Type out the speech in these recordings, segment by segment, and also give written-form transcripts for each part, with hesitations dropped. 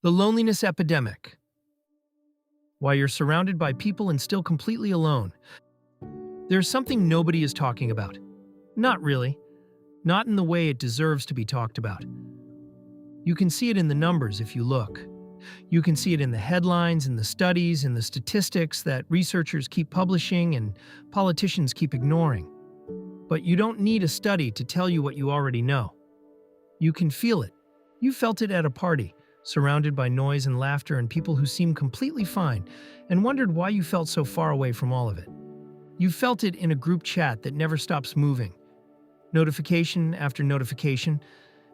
The loneliness epidemic. Why you're surrounded by people and still completely alone. There's something nobody is talking about. Not really. Not in the way it deserves to be talked about. You can see it in the numbers if you look. You can see it in the headlines, in the studies, in the statistics that researchers keep publishing and politicians keep ignoring. But you don't need a study to tell you what you already know. You can feel it. You felt it at a party, surrounded by noise and laughter and people who seemed completely fine, and wondered why you felt so far away from all of it. You felt it in a group chat that never stops moving, notification after notification,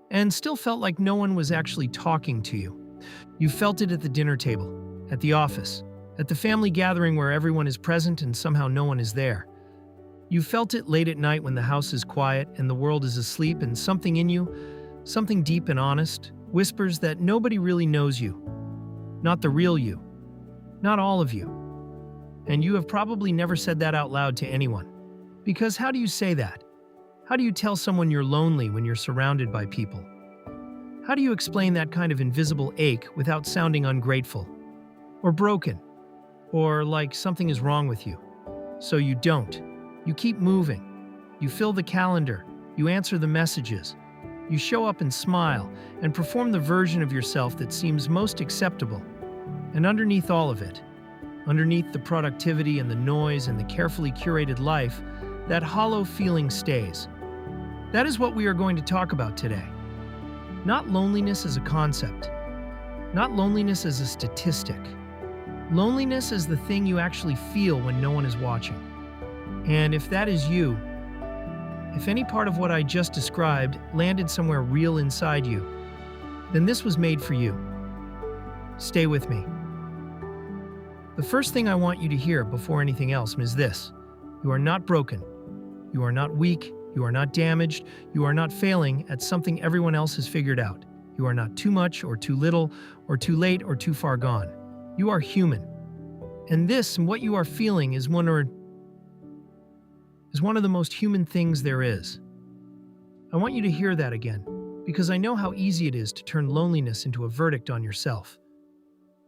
and still felt like no one was actually talking to you. You felt it at the dinner table, at the office, at the family gathering where everyone is present and somehow no one is there. You felt it late at night when the house is quiet and the world is asleep, and something in you, something deep and honest, whispers that nobody really knows you. Not the real you. Not all of you. And you have probably never said that out loud to anyone. Because how do you say that? How do you tell someone you're lonely when you're surrounded by people? How do you explain that kind of invisible ache without sounding ungrateful? Or broken? Or like something is wrong with you? So you don't. You keep moving. You fill the calendar. You answer the messages. You show up and smile, and perform the version of yourself that seems most acceptable. And underneath all of it, underneath the productivity and the noise and the carefully curated life, that hollow feeling stays. That is what we are going to talk about today. Not loneliness as a concept. Not loneliness as a statistic. Loneliness as the thing you actually feel when no one is watching. And if that is you, if any part of what I just described landed somewhere real inside you, then this was made for you. Stay with me. The first thing I want you to hear before anything else is this. You are not broken. You are not weak. You are not damaged. You are not failing at something everyone else has figured out. You are not too much or too little or too late or too far gone. You are human. And this and what you are feeling is one of the most human things there is. I want you to hear that again, because I know how easy it is to turn loneliness into a verdict on yourself.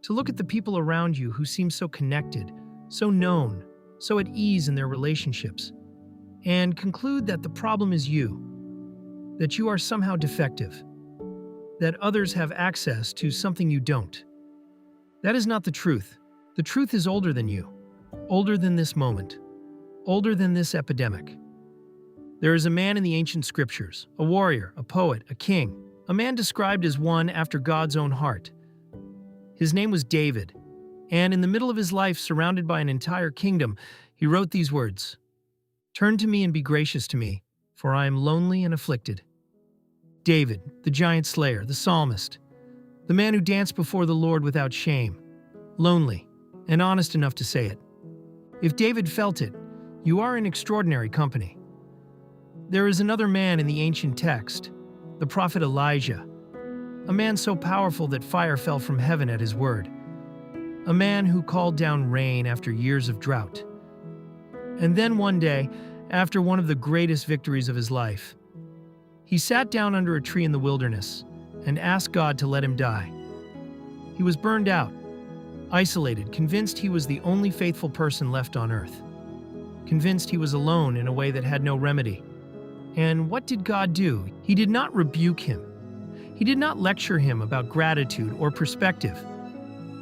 To look at the people around you who seem so connected, so known, so at ease in their relationships, and conclude that the problem is you, that you are somehow defective, that others have access to something you don't. That is not the truth. The truth is older than you, older than this moment. Older than this epidemic. There is a man in the ancient scriptures, a warrior, a poet, a king, a man described as one after God's own heart. His name was David, and in the middle of his life, surrounded by an entire kingdom, he wrote these words, "Turn to me and be gracious to me, for I am lonely and afflicted." David, the giant slayer, the psalmist, the man who danced before the Lord without shame, lonely, and honest enough to say it. If David felt it, you are in extraordinary company. There is another man in the ancient text, the prophet Elijah, a man so powerful that fire fell from heaven at his word, a man who called down rain after years of drought. And then one day, after one of the greatest victories of his life, he sat down under a tree in the wilderness and asked God to let him die. He was burned out, isolated, convinced he was the only faithful person left on earth. Convinced he was alone in a way that had no remedy. And what did God do? He did not rebuke him. He did not lecture him about gratitude or perspective.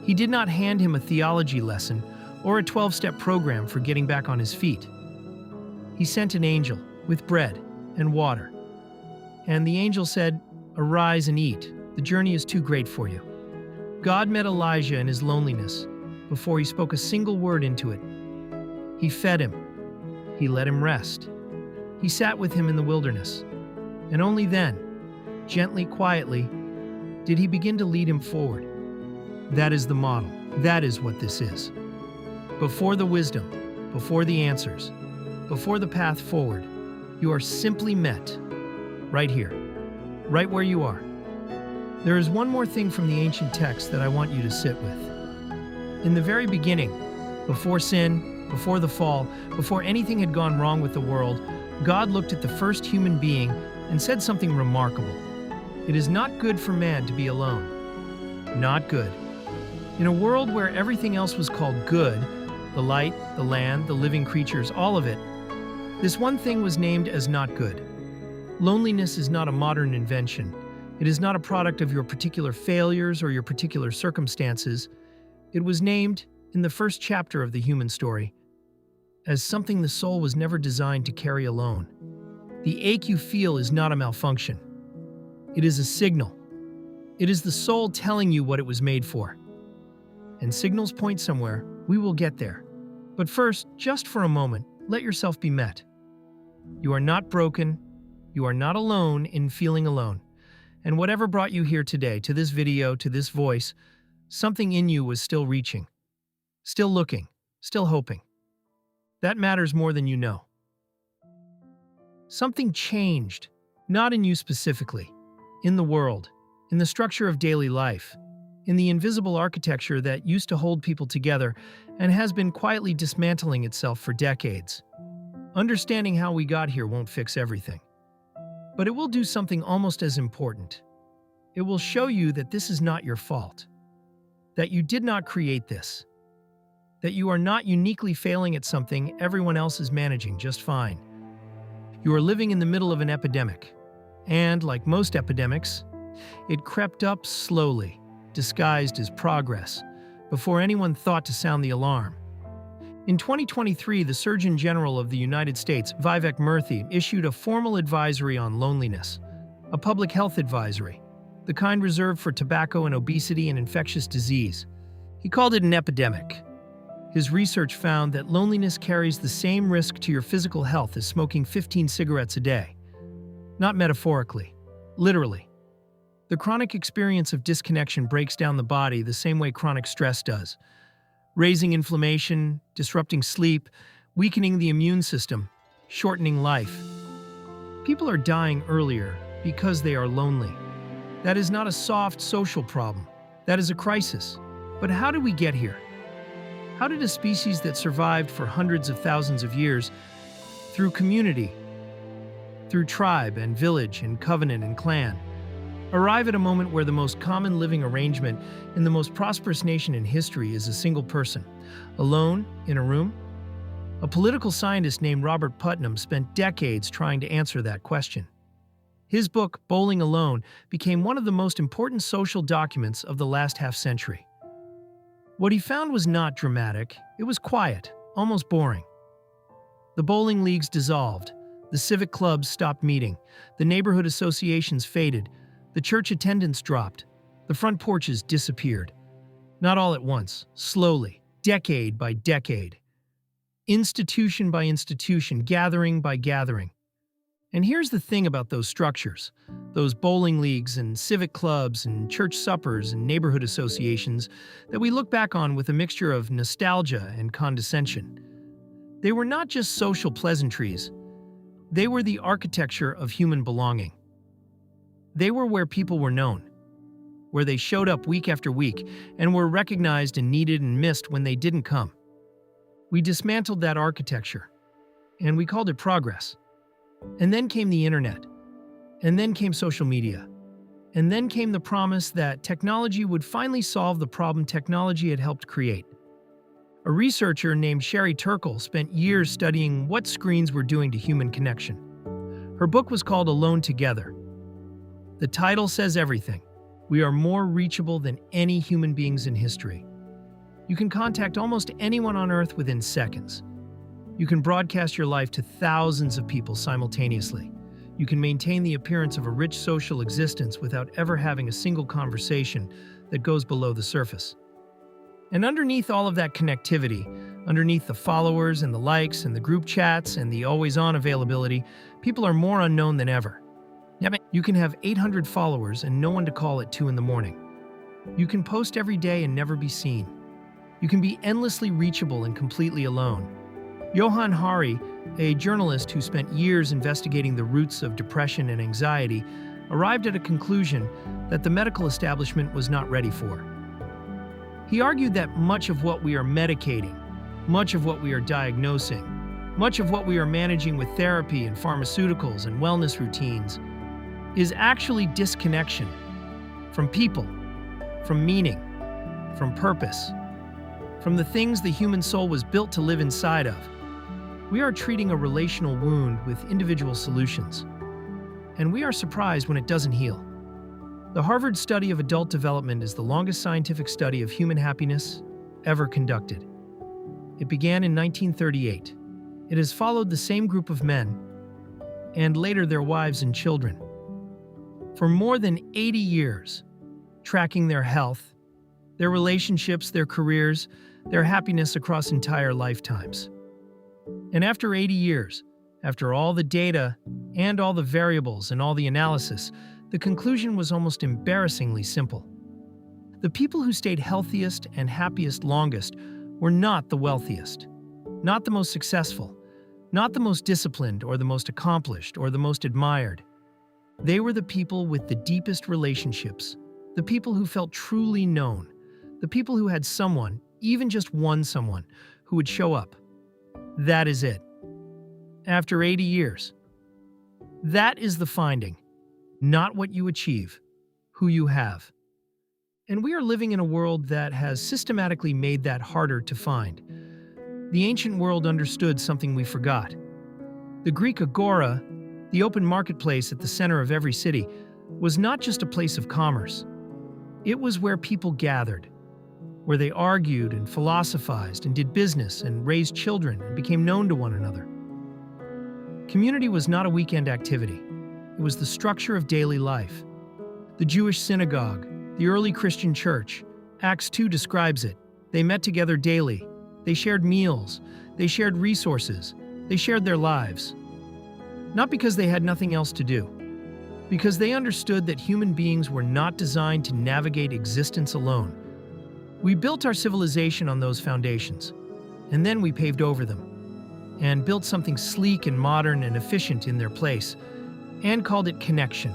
He did not hand him a theology lesson or a 12-step program for getting back on his feet. He sent an angel with bread and water. And the angel said, "Arise and eat. The journey is too great for you." God met Elijah in his loneliness before he spoke a single word into it. He fed him. He let him rest. He sat with him in the wilderness. And only then, gently, quietly, did he begin to lead him forward. That is the model. That is what this is. Before the wisdom, before the answers, before the path forward, you are simply met right here, right where you are. There is one more thing from the ancient text that I want you to sit with. In the very beginning, before sin, before the fall, before anything had gone wrong with the world, God looked at the first human being and said something remarkable. It is not good for man to be alone. not good. In a world where everything else was called good, the light, the land, the living creatures, all of it, this one thing was named as not good. Loneliness is not a modern invention. It is not a product of your particular failures or your particular circumstances. It was named, in the first chapter of the human story, as something the soul was never designed to carry alone. The ache you feel is not a malfunction. It is a signal. It is the soul telling you what it was made for. And signals point somewhere. We will get there. But first, just for a moment, let yourself be met. You are not broken. You are not alone in feeling alone. And whatever brought you here today, to this video, to this voice, something in you was still reaching, still looking, still hoping. That matters more than you know. Something changed, not in you specifically, in the world, in the structure of daily life, in the invisible architecture that used to hold people together and has been quietly dismantling itself for decades. Understanding how we got here won't fix everything. But it will do something almost as important. It will show you that this is not your fault, that you did not create this, that you are not uniquely failing at something everyone else is managing just fine. You are living in the middle of an epidemic, and like most epidemics, it crept up slowly, disguised as progress, before anyone thought to sound the alarm. In 2023, the Surgeon General of the United States, Vivek Murthy, issued a formal advisory on loneliness, a public health advisory, the kind reserved for tobacco and obesity and infectious disease. He called it an epidemic. His research found that loneliness carries the same risk to your physical health as smoking 15 cigarettes a day. Not metaphorically, literally. The chronic experience of disconnection breaks down the body the same way chronic stress does, raising inflammation, disrupting sleep, weakening the immune system, shortening life. People are dying earlier because they are lonely. That is not a soft social problem. That is a crisis. But how did we get here? How did a species that survived for hundreds of thousands of years, through community, through tribe and village and covenant and clan, arrive at a moment where the most common living arrangement in the most prosperous nation in history is a single person, alone in a room? A political scientist named Robert Putnam spent decades trying to answer that question. His book, Bowling Alone, became one of the most important social documents of the last half-century. What he found was not dramatic, it was quiet, almost boring. The bowling leagues dissolved, the civic clubs stopped meeting, the neighborhood associations faded, the church attendance dropped, the front porches disappeared. Not all at once, slowly, decade by decade. Institution by institution, gathering by gathering. And here's the thing about those structures, those bowling leagues and civic clubs and church suppers and neighborhood associations that we look back on with a mixture of nostalgia and condescension. They were not just social pleasantries. They were the architecture of human belonging. They were where people were known, where they showed up week after week and were recognized and needed and missed when they didn't come. We dismantled that architecture, and we called it progress. And then came the internet, and then came social media, and then came the promise that technology would finally solve the problem technology had helped create. A researcher named Sherry Turkle spent years studying what screens were doing to human connection. Her book was called Alone Together. The title says everything. We are more reachable than any human beings in history. You can contact almost anyone on Earth within seconds. You can broadcast your life to thousands of people simultaneously. You can maintain the appearance of a rich social existence without ever having a single conversation that goes below the surface. And underneath all of that connectivity, underneath the followers and the likes and the group chats and the always-on availability, people are more unknown than ever. You can have 800 followers and no one to call at 2 in the morning. You can post every day and never be seen. You can be endlessly reachable and completely alone. Johann Hari, a journalist who spent years investigating the roots of depression and anxiety, arrived at a conclusion that the medical establishment was not ready for. He argued that much of what we are medicating, much of what we are diagnosing, much of what we are managing with therapy and pharmaceuticals and wellness routines is actually disconnection from people, from meaning, from purpose, from the things the human soul was built to live inside of. We are treating a relational wound with individual solutions, and we are surprised when it doesn't heal. The Harvard study of adult development is the longest scientific study of human happiness ever conducted. It began in 1938. It has followed the same group of men, and later their wives and children, for more than 80 years, tracking their health, their relationships, their careers, their happiness across entire lifetimes. And after 80 years, after all the data and all the variables and all the analysis, the conclusion was almost embarrassingly simple. The people who stayed healthiest and happiest longest were not the wealthiest, not the most successful, not the most disciplined or the most accomplished or the most admired. They were the people with the deepest relationships, the people who felt truly known, the people who had someone, even just one someone, who would show up. That is it. After 80 years. That is the finding, not what you achieve, who you have. And we are living in a world that has systematically made that harder to find. The ancient world understood something we forgot. The Greek agora, the open marketplace at the center of every city, was not just a place of commerce. It was where people gathered, where they argued and philosophized and did business and raised children and became known to one another. Community was not a weekend activity. It was the structure of daily life. The Jewish synagogue, the early Christian church, Acts 2 describes it. They met together daily. They shared meals. They shared resources. They shared their lives. Not because they had nothing else to do, because they understood that human beings were not designed to navigate existence alone. We built our civilization on those foundations, and then we paved over them, and built something sleek and modern and efficient in their place, and called it connection.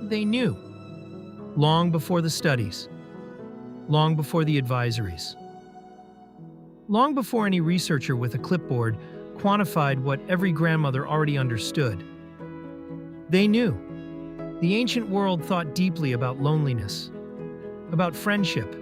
They knew, long before the studies, long before the advisories, long before any researcher with a clipboard quantified what every grandmother already understood. They knew. The ancient world thought deeply about loneliness, about friendship,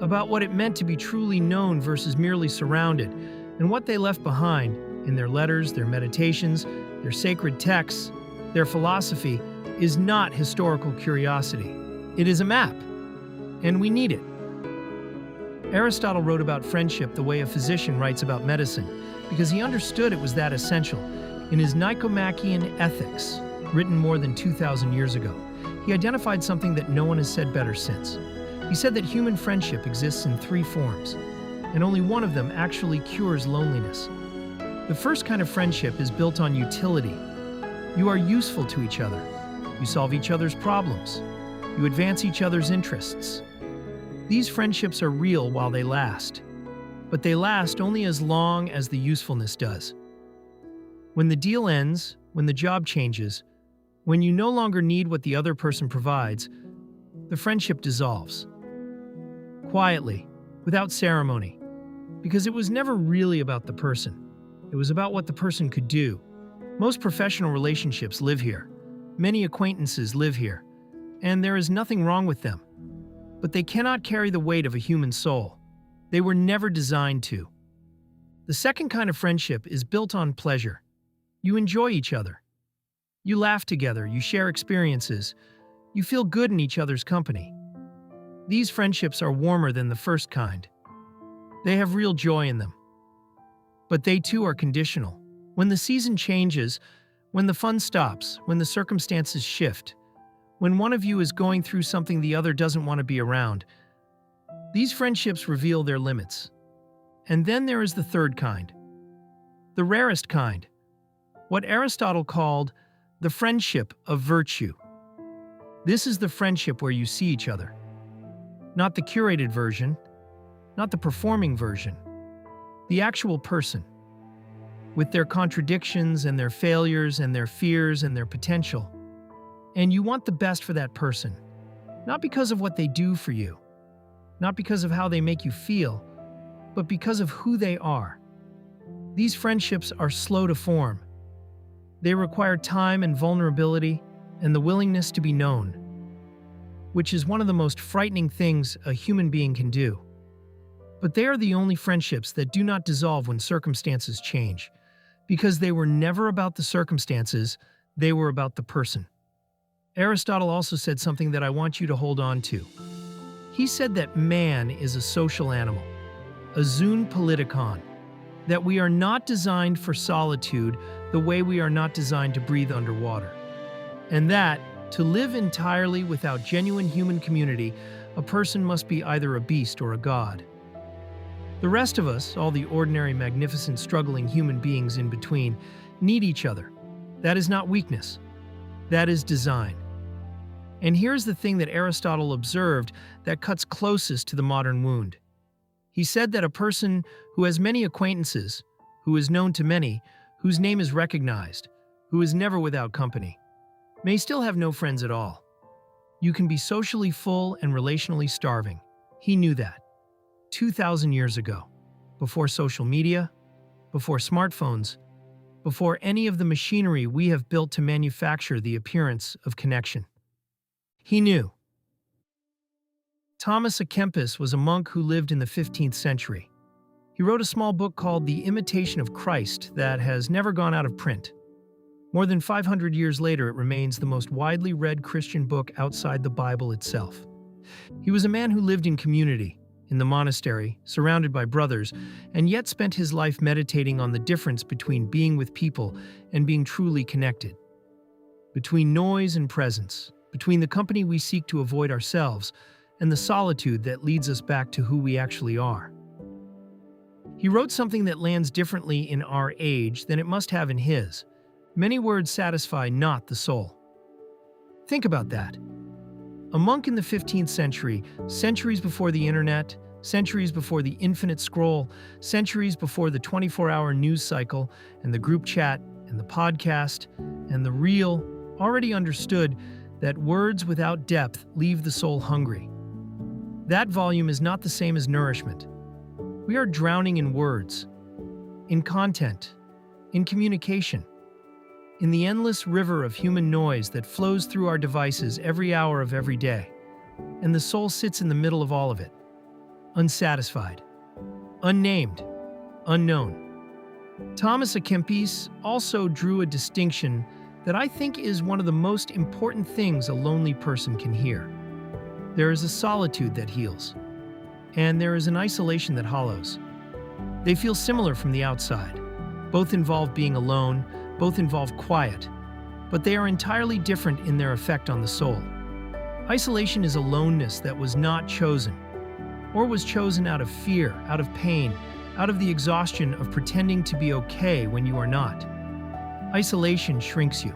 about what it meant to be truly known versus merely surrounded, and what they left behind in their letters, their meditations, their sacred texts, their philosophy is not historical curiosity. It is a map, and we need it. Aristotle wrote about friendship the way a physician writes about medicine, because he understood it was that essential. In his Nicomachean Ethics, written more than 2,000 years ago, he identified something that no one has said better since. He said that human friendship exists in three forms, and only one of them actually cures loneliness. The first kind of friendship is built on utility. You are useful to each other. You solve each other's problems. You advance each other's interests. These friendships are real while they last, but they last only as long as the usefulness does. When the deal ends, when the job changes, when you no longer need what the other person provides, the friendship dissolves. Quietly, without ceremony, because it was never really about the person. It was about what the person could do. Most professional relationships live here. Many acquaintances live here, and there is nothing wrong with them. But they cannot carry the weight of a human soul. They were never designed to. The second kind of friendship is built on pleasure. You enjoy each other. You laugh together, you share experiences, you feel good in each other's company. These friendships are warmer than the first kind. They have real joy in them. But they too are conditional. When the season changes, when the fun stops, when the circumstances shift, when one of you is going through something the other doesn't want to be around, these friendships reveal their limits. And then there is the third kind, the rarest kind, what Aristotle called the friendship of virtue. This is the friendship where you see each other. Not the curated version, not the performing version, the actual person, with their contradictions and their failures and their fears and their potential. And you want the best for that person, not because of what they do for you, not because of how they make you feel, but because of who they are. These friendships are slow to form. They require time and vulnerability and the willingness to be known. which is one of the most frightening things a human being can do. But they are the only friendships that do not dissolve when circumstances change, because they were never about the circumstances, they were about the person. Aristotle also said something that I want you to hold on to. He said that man is a social animal, a zoon politikon, that we are not designed for solitude the way we are not designed to breathe underwater, and that, to live entirely without genuine human community, a person must be either a beast or a god. The rest of us, all the ordinary, magnificent, struggling human beings in between, need each other. That is not weakness. That is design. And here's the thing that Aristotle observed that cuts closest to the modern wound. He said that a person who has many acquaintances, who is known to many, whose name is recognized, who is never without company, may still have no friends at all. You can be socially full and relationally starving. He knew that. 2,000 years ago, before social media, before smartphones, before any of the machinery we have built to manufacture the appearance of connection. He knew. Thomas à Kempis was a monk who lived in the 15th century. He wrote a small book called The Imitation of Christ that has never gone out of print. More than 500 years later, it remains the most widely read Christian book outside the Bible itself. He was a man who lived in community, in the monastery, surrounded by brothers, and yet spent his life meditating on the difference between being with people and being truly connected. Between noise and presence, between the company we seek to avoid ourselves, and the solitude that leads us back to who we actually are. He wrote something that lands differently in our age than it must have in his. Many words satisfy not the soul. Think about that. A monk in the 15th century, centuries before the internet, centuries before the infinite scroll, centuries before the 24-hour news cycle and the group chat and the podcast and the reel, already understood that words without depth leave the soul hungry. That volume is not the same as nourishment. We are drowning in words, in content, in communication, in the endless river of human noise that flows through our devices every hour of every day. And the soul sits in the middle of all of it, unsatisfied, unnamed, unknown. Thomas à Kempis also drew a distinction that I think is one of the most important things a lonely person can hear. There is a solitude that heals, and there is an isolation that hollows. They feel similar from the outside. Both involve being alone, both involve quiet, but they are entirely different in their effect on the soul. Isolation is a aloneness that was not chosen, or was chosen out of fear, out of pain, out of the exhaustion of pretending to be okay when you are not. Isolation shrinks you.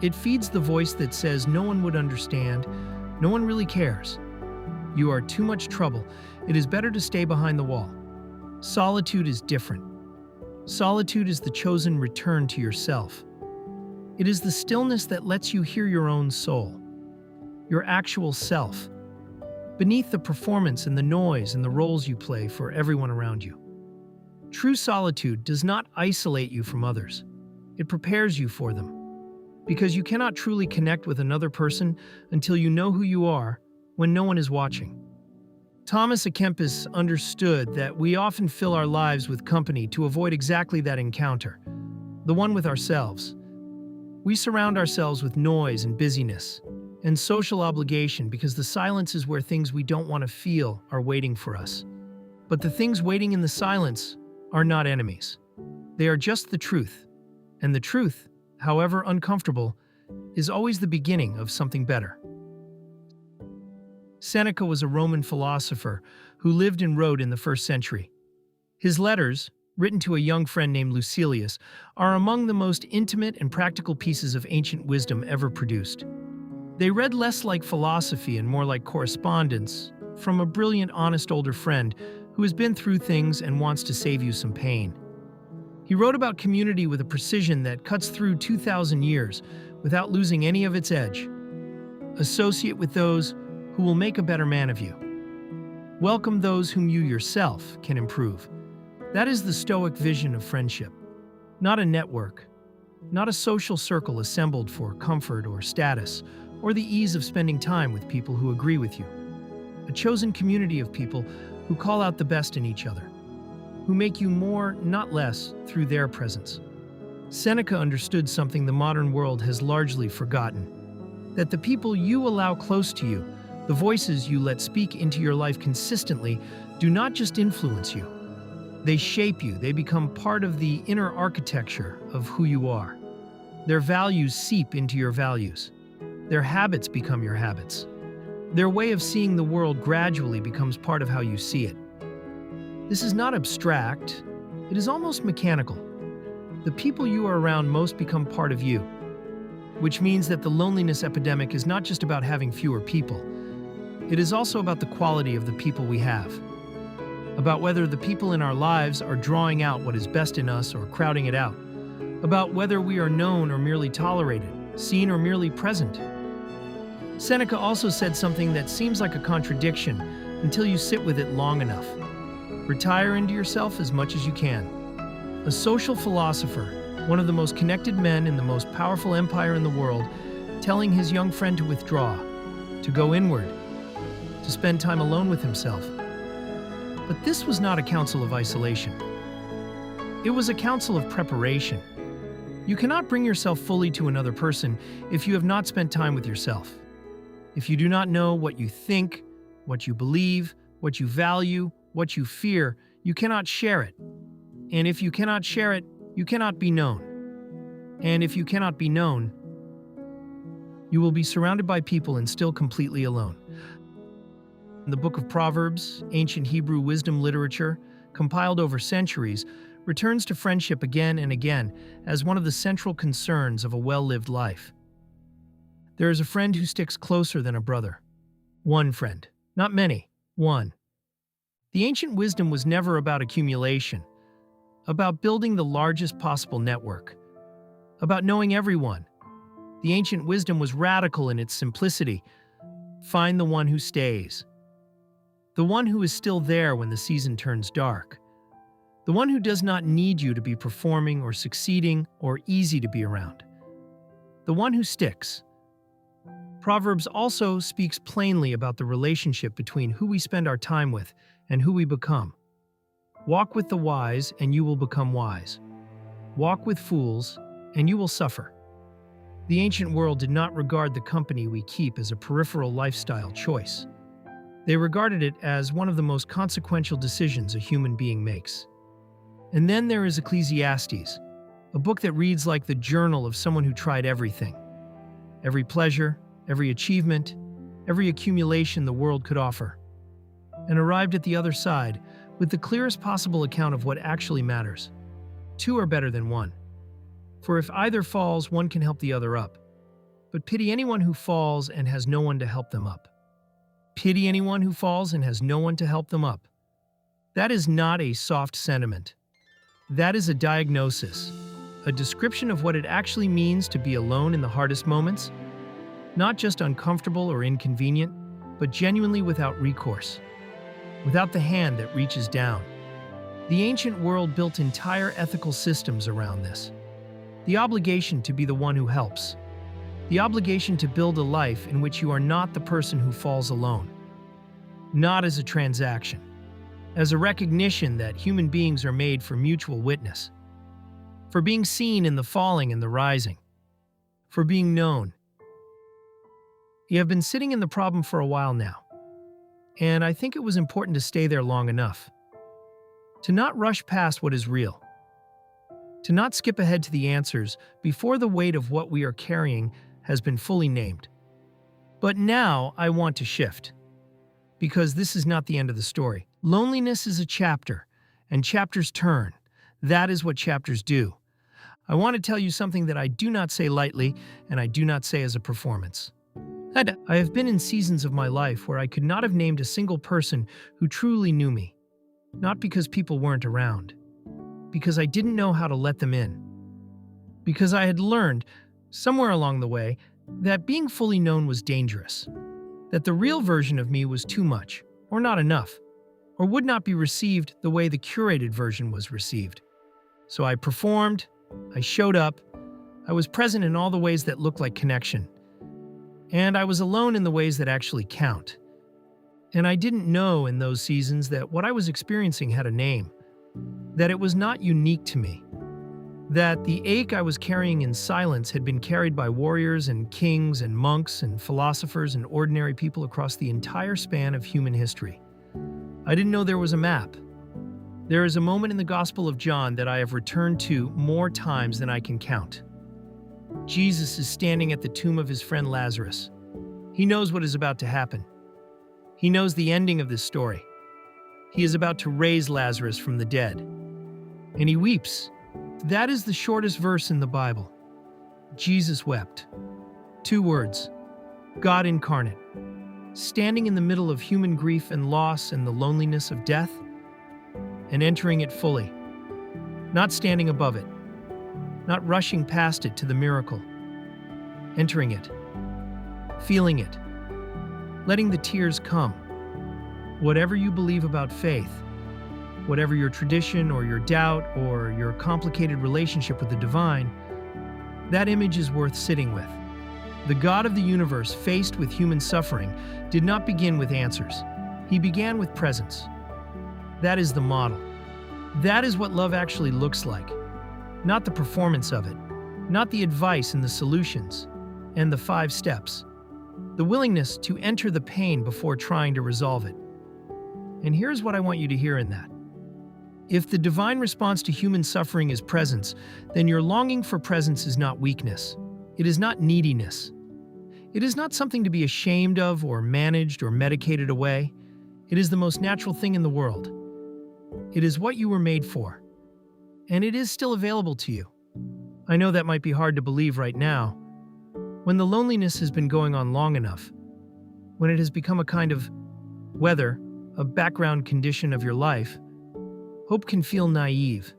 It feeds the voice that says no one would understand, no one really cares. You are too much trouble. It is better to stay behind the wall. Solitude is different. Solitude is the chosen return to yourself. It is the stillness that lets you hear your own soul, your actual self, beneath the performance and the noise and the roles you play for everyone around you. True solitude does not isolate you from others. It prepares you for them, because you cannot truly connect with another person until you know who you are when no one is watching. Thomas à Kempis understood that we often fill our lives with company to avoid exactly that encounter, the one with ourselves. We surround ourselves with noise and busyness and social obligation because the silence is where things we don't want to feel are waiting for us. But the things waiting in the silence are not enemies. They are just the truth. And the truth, however uncomfortable, is always the beginning of something better. Seneca was a Roman philosopher who lived and wrote in the 1st century. His letters, written to a young friend named Lucilius, are among the most intimate and practical pieces of ancient wisdom ever produced. They read less like philosophy and more like correspondence from a brilliant, honest older friend who has been through things and wants to save you some pain. He wrote about community with a precision that cuts through 2,000 years without losing any of its edge. Associate with those who will make a better man of you. Welcome those whom you yourself can improve. That is the Stoic vision of friendship. Not a network, not a social circle assembled for comfort or status, or the ease of spending time with people who agree with you. A chosen community of people who call out the best in each other, who make you more, not less, through their presence. Seneca understood something the modern world has largely forgotten: that the people you allow close to you, the voices you let speak into your life consistently, do not just influence you. They shape you. They become part of the inner architecture of who you are. Their values seep into your values. Their habits become your habits. Their way of seeing the world gradually becomes part of how you see it. This is not abstract. It is almost mechanical. The people you are around most become part of you, which means that the loneliness epidemic is not just about having fewer people. It is also about the quality of the people we have, about whether the people in our lives are drawing out what is best in us or crowding it out, about whether we are known or merely tolerated, seen or merely present. Seneca also said something that seems like a contradiction until you sit with it long enough. Retire into yourself as much as you can. A social philosopher, one of the most connected men in the most powerful empire in the world, telling his young friend to withdraw, to go inward, to spend time alone with himself. But this was not a counsel of isolation. It was a counsel of preparation. You cannot bring yourself fully to another person if you have not spent time with yourself. If you do not know what you think, what you believe, what you value, what you fear, you cannot share it. And if you cannot share it, you cannot be known. And if you cannot be known, you will be surrounded by people and still completely alone. The Book of Proverbs, ancient Hebrew wisdom literature, compiled over centuries, returns to friendship again and again as one of the central concerns of a well-lived life. There is a friend who sticks closer than a brother. One friend. Not many. One. The ancient wisdom was never about accumulation, about building the largest possible network, about knowing everyone. The ancient wisdom was radical in its simplicity. Find the one who stays. The one who is still there when the season turns dark. The one who does not need you to be performing or succeeding or easy to be around. The one who sticks. Proverbs also speaks plainly about the relationship between who we spend our time with and who we become. Walk with the wise and you will become wise. Walk with fools and you will suffer. The ancient world did not regard the company we keep as a peripheral lifestyle choice. They regarded it as one of the most consequential decisions a human being makes. And then there is Ecclesiastes, a book that reads like the journal of someone who tried everything. Every pleasure, every achievement, every accumulation the world could offer, and arrived at the other side with the clearest possible account of what actually matters. Two are better than one. For if either falls, one can help the other up. But pity anyone who falls and has no one to help them up. Pity anyone who falls and has no one to help them up. That is not a soft sentiment. That is a diagnosis, a description of what it actually means to be alone in the hardest moments, not just uncomfortable or inconvenient, but genuinely without recourse, without the hand that reaches down. The ancient world built entire ethical systems around this. The obligation to be the one who helps. The obligation to build a life in which you are not the person who falls alone. Not as a transaction. As a recognition that human beings are made for mutual witness. For being seen in the falling and the rising. For being known. You have been sitting in the problem for a while now. And I think it was important to stay there long enough. To not rush past what is real. To not skip ahead to the answers before the weight of what we are carrying has been fully named. But now I want to shift. Because this is not the end of the story. Loneliness is a chapter, and chapters turn. That is what chapters do. I want to tell you something that I do not say lightly, and I do not say as a performance. I have been in seasons of my life where I could not have named a single person who truly knew me. Not because people weren't around. Because I didn't know how to let them in. Because I had learned, somewhere along the way, that being fully known was dangerous. That the real version of me was too much, or not enough, or would not be received the way the curated version was received. So I performed, I showed up, I was present in all the ways that looked like connection. And I was alone in the ways that actually count. And I didn't know in those seasons that what I was experiencing had a name, that it was not unique to me, that the ache I was carrying in silence had been carried by warriors and kings and monks and philosophers and ordinary people across the entire span of human history. I didn't know there was a map. There is a moment in the Gospel of John that I have returned to more times than I can count. Jesus is standing at the tomb of his friend Lazarus. He knows what is about to happen. He knows the ending of this story. He is about to raise Lazarus from the dead. And he weeps. That is the shortest verse in the Bible. Jesus wept. 2 words. God incarnate. Standing in the middle of human grief and loss and the loneliness of death, and entering it fully. Not standing above it. Not rushing past it to the miracle. Entering it. Feeling it. Letting the tears come. Whatever you believe about faith, whatever your tradition or your doubt or your complicated relationship with the divine, that image is worth sitting with. The God of the universe, faced with human suffering, did not begin with answers. He began with presence. That is the model. That is what love actually looks like. Not the performance of it, not the advice and the solutions, and the 5 steps. The willingness to enter the pain before trying to resolve it. And here's what I want you to hear in that. If the divine response to human suffering is presence, then your longing for presence is not weakness. It is not neediness. It is not something to be ashamed of or managed or medicated away. It is the most natural thing in the world. It is what you were made for. And it is still available to you. I know that might be hard to believe right now. When the loneliness has been going on long enough, when it has become a kind of weather, a background condition of your life, hope can feel naive.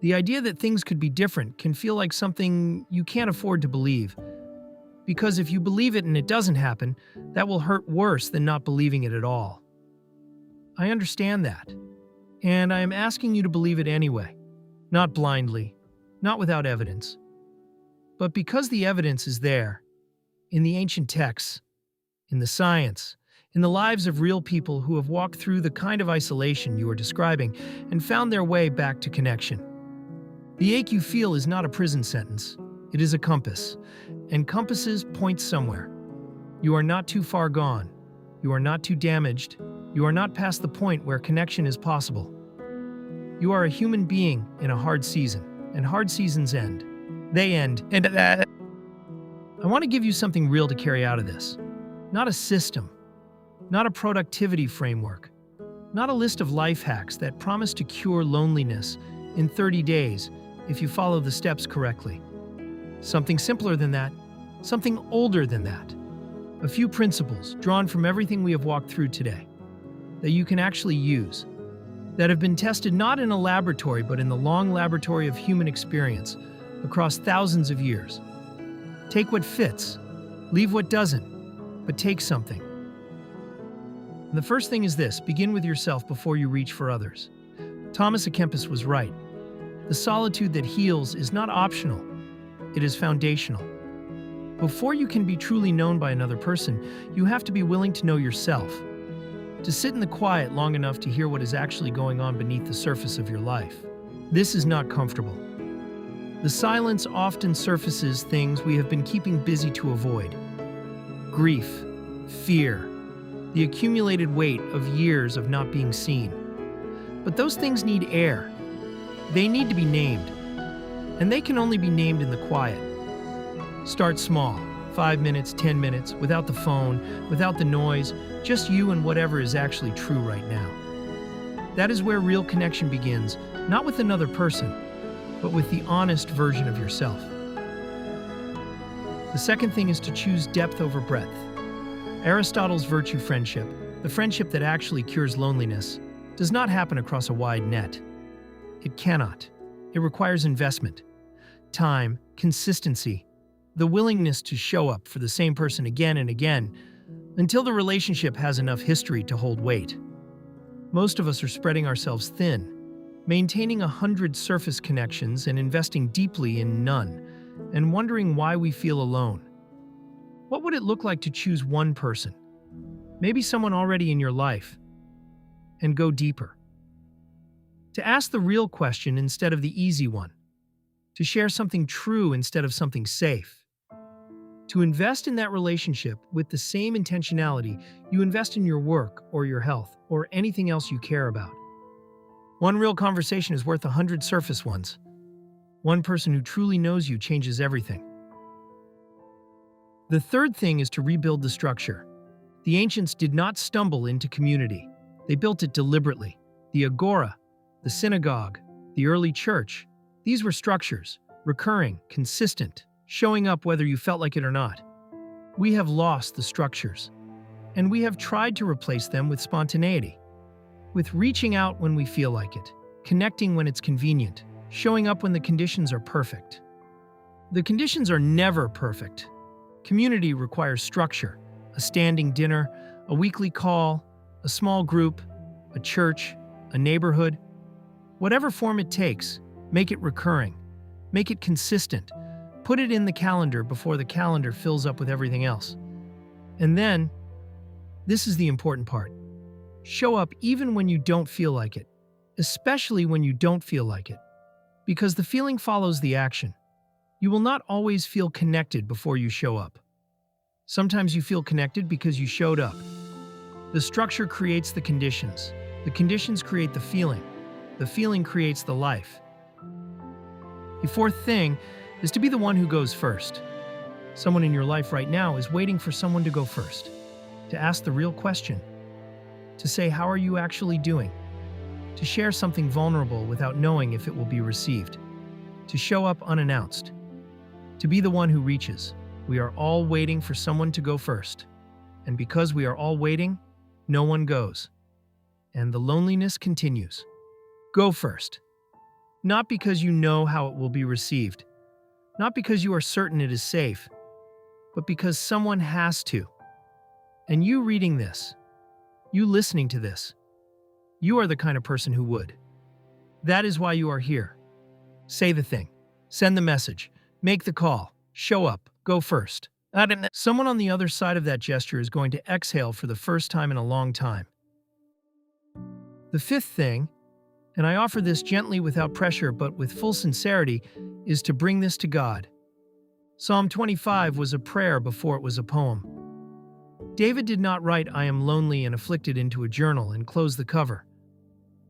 The idea that things could be different can feel like something you can't afford to believe. Because if you believe it and it doesn't happen, that will hurt worse than not believing it at all. I understand that. And I am asking you to believe it anyway. Not blindly, not without evidence. But because the evidence is there, in the ancient texts, in the science, in the lives of real people who have walked through the kind of isolation you are describing and found their way back to connection. The ache you feel is not a prison sentence. It is a compass. And compasses point somewhere. You are not too far gone. You are not too damaged. You are not past the point where connection is possible. You are a human being in a hard season, and hard seasons end. They end, and I want to give you something real to carry out of this. Not a system, not a productivity framework, not a list of life hacks that promise to cure loneliness in 30 days if you follow the steps correctly. Something simpler than that, something older than that. A few principles drawn from everything we have walked through today that you can actually use, that have been tested not in a laboratory but in the long laboratory of human experience across thousands of years. Take what fits, leave what doesn't, but take something. And the first thing is this: begin with yourself before you reach for others. Thomas Kempis was right. The solitude that heals is not optional, it is foundational. Before you can be truly known by another person, you have to be willing to know yourself, to sit in the quiet long enough to hear what is actually going on beneath the surface of your life. This is not comfortable. The silence often surfaces things we have been keeping busy to avoid. Grief, fear, the accumulated weight of years of not being seen. But those things need air. They need to be named. And they can only be named in the quiet. Start small, 5 minutes, 10 minutes, without the phone, without the noise, just you and whatever is actually true right now. That is where real connection begins, not with another person, but with the honest version of yourself. The second thing is to choose depth over breadth. Aristotle's virtue friendship, the friendship that actually cures loneliness, does not happen across a wide net. It cannot. It requires investment, time, consistency, the willingness to show up for the same person again and again until the relationship has enough history to hold weight. Most of us are spreading ourselves thin, maintaining 100 surface connections and investing deeply in none, and wondering why we feel alone. What would it look like to choose one person, maybe someone already in your life, and go deeper? To ask the real question instead of the easy one. To share something true instead of something safe. To invest in that relationship with the same intentionality you invest in your work or your health or anything else you care about. One real conversation is worth 100 surface ones. One person who truly knows you changes everything. The third thing is to rebuild the structure. The ancients did not stumble into community. They built it deliberately. The agora, the synagogue, the early church, these were structures, recurring, consistent, showing up whether you felt like it or not. We have lost the structures, and we have tried to replace them with spontaneity, with reaching out when we feel like it, connecting when it's convenient, showing up when the conditions are perfect. The conditions are never perfect. Community requires structure, a standing dinner, a weekly call, a small group, a church, a neighborhood. Whatever form it takes, make it recurring, make it consistent, put it in the calendar before the calendar fills up with everything else. And then, this is the important part. Show up even when you don't feel like it, especially when you don't feel like it, because the feeling follows the action. You will not always feel connected before you show up. Sometimes you feel connected because you showed up. The structure creates the conditions create the feeling creates the life. The fourth thing is to be the one who goes first. Someone in your life right now is waiting for someone to go first, to ask the real question, to say, how are you actually doing? To share something vulnerable without knowing if it will be received, to show up unannounced, to be the one who reaches. We are all waiting for someone to go first. And because we are all waiting, no one goes. And the loneliness continues. Go first. Not because you know how it will be received, not because you are certain it is safe, but because someone has to. And you reading this, you listening to this, you are the kind of person who would. That is why you are here. Say the thing, send the message, make the call, show up, go first. Someone on the other side of that gesture is going to exhale for the first time in a long time. The fifth thing, and I offer this gently without pressure but with full sincerity, is to bring this to God. Psalm 25 was a prayer before it was a poem. David did not write "I am lonely and afflicted" into a journal and close the cover.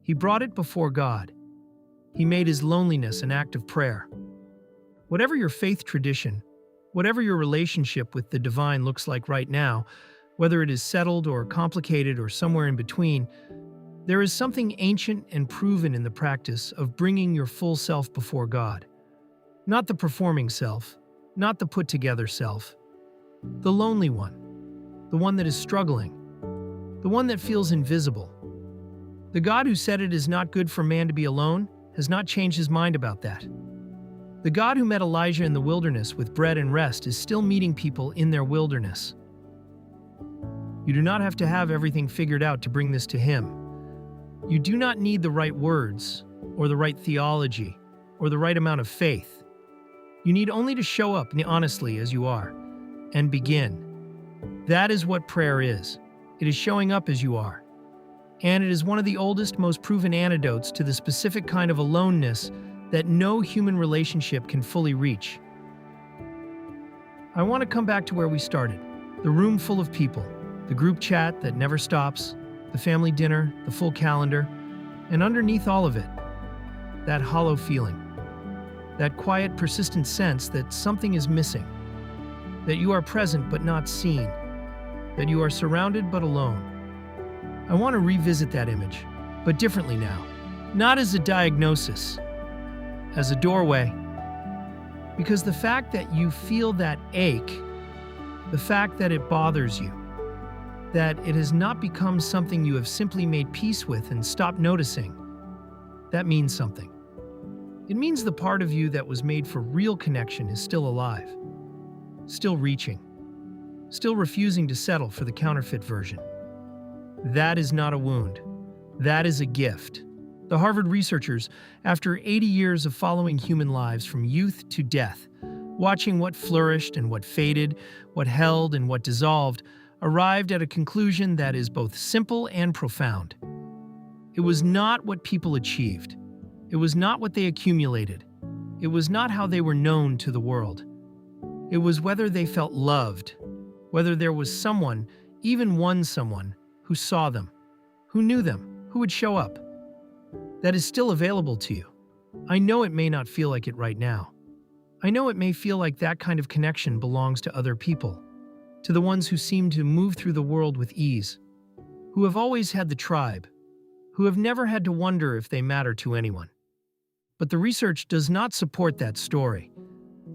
He brought it before God. He made his loneliness an act of prayer. Whatever your faith tradition, whatever your relationship with the divine looks like right now, whether it is settled or complicated or somewhere in between, there is something ancient and proven in the practice of bringing your full self before God. Not the performing self, not the put-together self. The lonely one, the one that is struggling, the one that feels invisible. The God who said it is not good for man to be alone has not changed his mind about that. The God who met Elijah in the wilderness with bread and rest is still meeting people in their wilderness. You do not have to have everything figured out to bring this to him. You do not need the right words, or the right theology, or the right amount of faith. You need only to show up honestly as you are, and begin. That is what prayer is. It is showing up as you are. And it is one of the oldest, most proven antidotes to the specific kind of aloneness that no human relationship can fully reach. I want to come back to where we started. The room full of people, the group chat that never stops, the family dinner, the full calendar, and underneath all of it, that hollow feeling, that quiet, persistent sense that something is missing, that you are present but not seen, that you are surrounded but alone. I want to revisit that image, but differently now, not as a diagnosis, as a doorway, because the fact that you feel that ache, the fact that it bothers you, that it has not become something you have simply made peace with and stopped noticing, that means something. It means the part of you that was made for real connection is still alive, still reaching, still refusing to settle for the counterfeit version. That is not a wound. That is a gift. The Harvard researchers, after 80 years of following human lives from youth to death, Watching what flourished and what faded, what held and what dissolved, arrived at a conclusion that is both simple and profound. It was not what people achieved. It was not what they accumulated. It was not how they were known to the world. It was whether they felt loved, whether there was someone, even one someone, who saw them, who knew them, who would show up. That is still available to you. I know it may not feel like it right now. I know it may feel like that kind of connection belongs to other people, to the ones who seem to move through the world with ease, who have always had the tribe, who have never had to wonder if they matter to anyone. But the research does not support that story.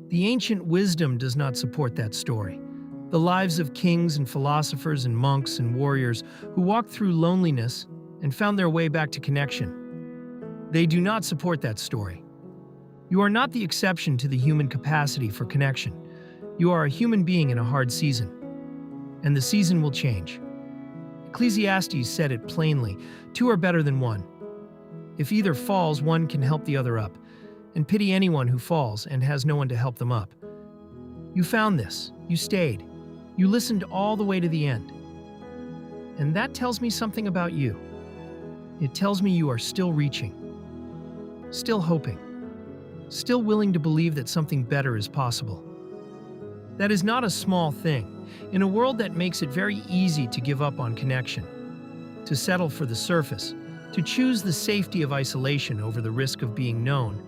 The ancient wisdom does not support that story. The lives of kings and philosophers and monks and warriors who walked through loneliness and found their way back to connection. They do not support that story. You are not the exception to the human capacity for connection. You are a human being in a hard season. And the season will change. Ecclesiastes said it plainly, two are better than one. If either falls, one can help the other up, and pity anyone who falls and has no one to help them up. You found this. You stayed. You listened all the way to the end. And that tells me something about you. It tells me you are still reaching, still hoping, still willing to believe that something better is possible. That is not a small thing. In a world that makes it very easy to give up on connection, to settle for the surface, to choose the safety of isolation over the risk of being known,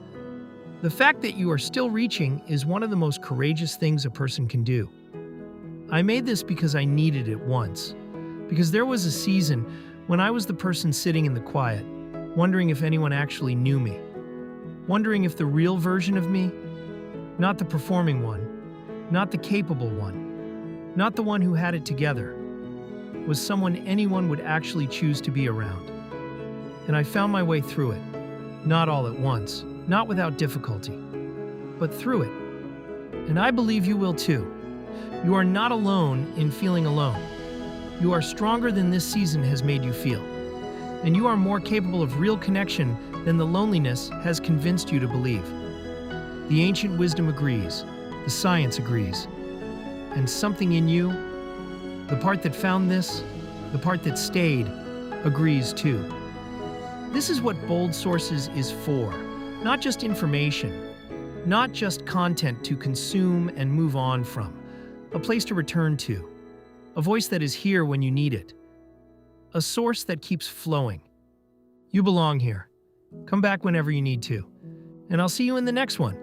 the fact that you are still reaching is one of the most courageous things a person can do. I made this because I needed it once, because there was a season when I was the person sitting in the quiet, wondering if anyone actually knew me, wondering if the real version of me, not the performing one, not the capable one, not the one who had it together, was someone anyone would actually choose to be around. And I found my way through it, not all at once, not without difficulty, but through it. And I believe you will too. You are not alone in feeling alone. You are stronger than this season has made you feel. And you are more capable of real connection than the loneliness has convinced you to believe. The ancient wisdom agrees. The science agrees. And something in you, the part that found this, the part that stayed, agrees too. This is what Bold Sources is for. Not just information, not just content to consume and move on from. A place to return to. A voice that is here when you need it. A source that keeps flowing. You belong here. Come back whenever you need to. And I'll see you in the next one.